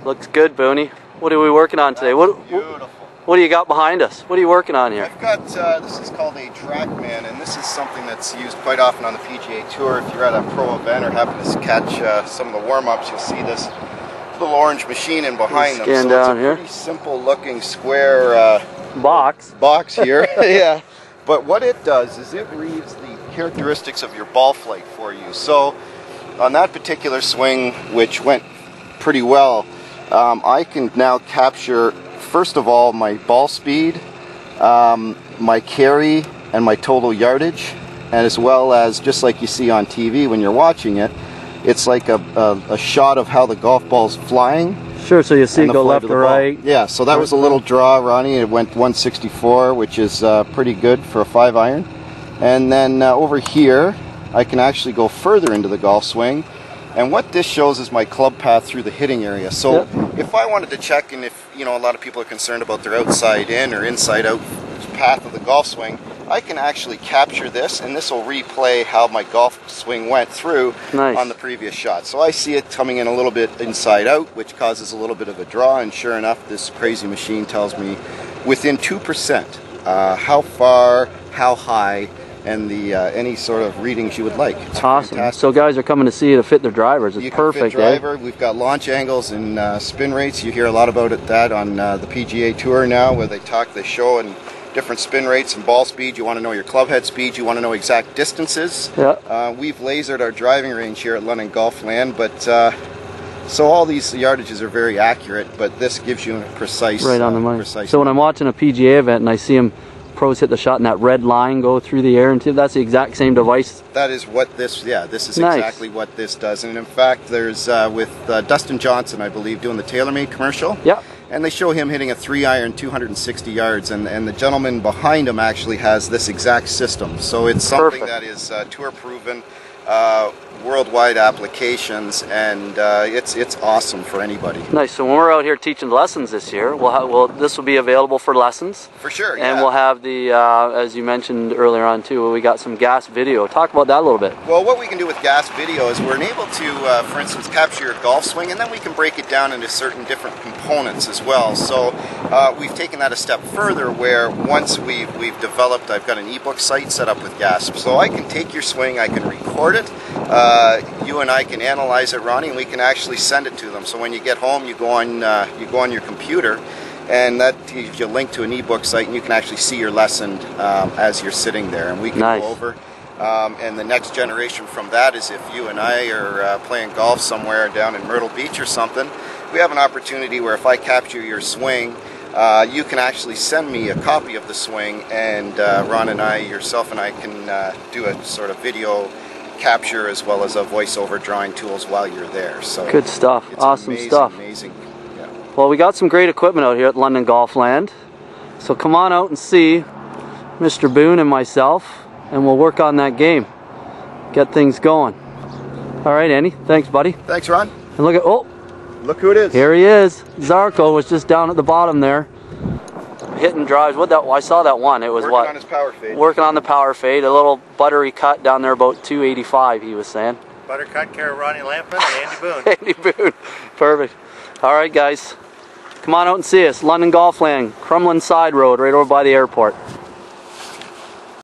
Looks good, Booney. What are we working on today? Beautiful. What do you got behind us? What are you working on here? I've got, this is called a Trackman, and this is something that's used quite often on the PGA Tour. If you're at a pro event or happen to catch some of the warm-ups, you'll see this little orange machine in behind them. Scan so down it's a here. pretty simple-looking square box here. Yeah. But what it does is it reads the characteristics of your ball flight for you. So on that particular swing, which went pretty well, I can now capture, first of all, my ball speed, my carry, and my total yardage, and as well as, just like you see on TV when you're watching it, it's like a shot of how the golf ball's flying. Sure, so you see it go left or right. Yeah, so that was a little draw, Ronnie. It went 164, which is pretty good for a 5-iron. And then over here, I can actually go further into the golf swing. And what this shows is my club path through the hitting area. So if I wanted to check, and if, you know, a lot of people are concerned about their outside in or inside out path of the golf swing, I can actually capture this, and this will replay how my golf swing went through on the previous shot. So I see it coming in a little bit inside out, which causes a little bit of a draw, and sure enough, this crazy machine tells me within 2% how far, how high, and the any sort of readings you would like. It's awesome. Fantastic. So guys are coming to see you to fit their drivers. It's perfect. Fit driver. We've got launch angles and spin rates. You hear a lot about that on the PGA Tour now, where they show and different spin rates and ball speed. You want to know your club head speed. You want to know exact distances. We've lasered our driving range here at London GolfLand, but so all these yardages are very accurate, but this gives you a precise, right on the money. So when I'm watching a PGA event and I see them pros hit the shot and that red line go through the air, and that's the exact same device. That is what this, this is exactly what this does. And in fact, there's with Dustin Johnson, I believe, doing the TaylorMade commercial. And they show him hitting a 3-iron 260 yards, and the gentleman behind him actually has this exact system. So it's something that is tour proven, worldwide applications, and it's awesome for anybody. Nice. So when we're out here teaching lessons this year, this will be available for lessons. For sure. And we'll have the, as you mentioned earlier on too, we got some Gasp video. Talk about that a little bit. Well, what we can do with Gasp video is we're able to, for instance, capture your golf swing, and then we can break it down into certain different components as well. So we've taken that a step further, where once we've developed, I've got an ebook site set up with Gasp. So I can take your swing, I can record it. You and I can analyze it, Ronnie, and we can actually send it to them. So when you get home, you go on your computer, and that gives you a link to an ebook site, and you can actually see your lesson as you're sitting there, and we can go over. And the next generation from that is if you and I are playing golf somewhere down in Myrtle Beach or something, we have an opportunity where if I capture your swing, you can actually send me a copy of the swing, and Ron and I, yourself and I, can do a sort of video capture as well as a voiceover drawing tools while you're there. So good stuff. Awesome stuff. Amazing. Yeah. Well, we got some great equipment out here at London GolfLand. So come on out and see Mr. Boone and myself, and we'll work on that game. Get things going. All right, Andy. Thanks, buddy. Thanks, Ron. And look at, look who it is. Here he is. Zarko was just down at the bottom there, hitting drives. I saw that one. It was working on his power fade. Working on the power fade. A little buttery cut down there, about 285. He was saying. Butter cut, care of Ronnie Lampman and Andy Boone. Andy Boone. Perfect. All right, guys. Come on out and see us. London GolfLand, Crumlin Side Road, right over by the airport.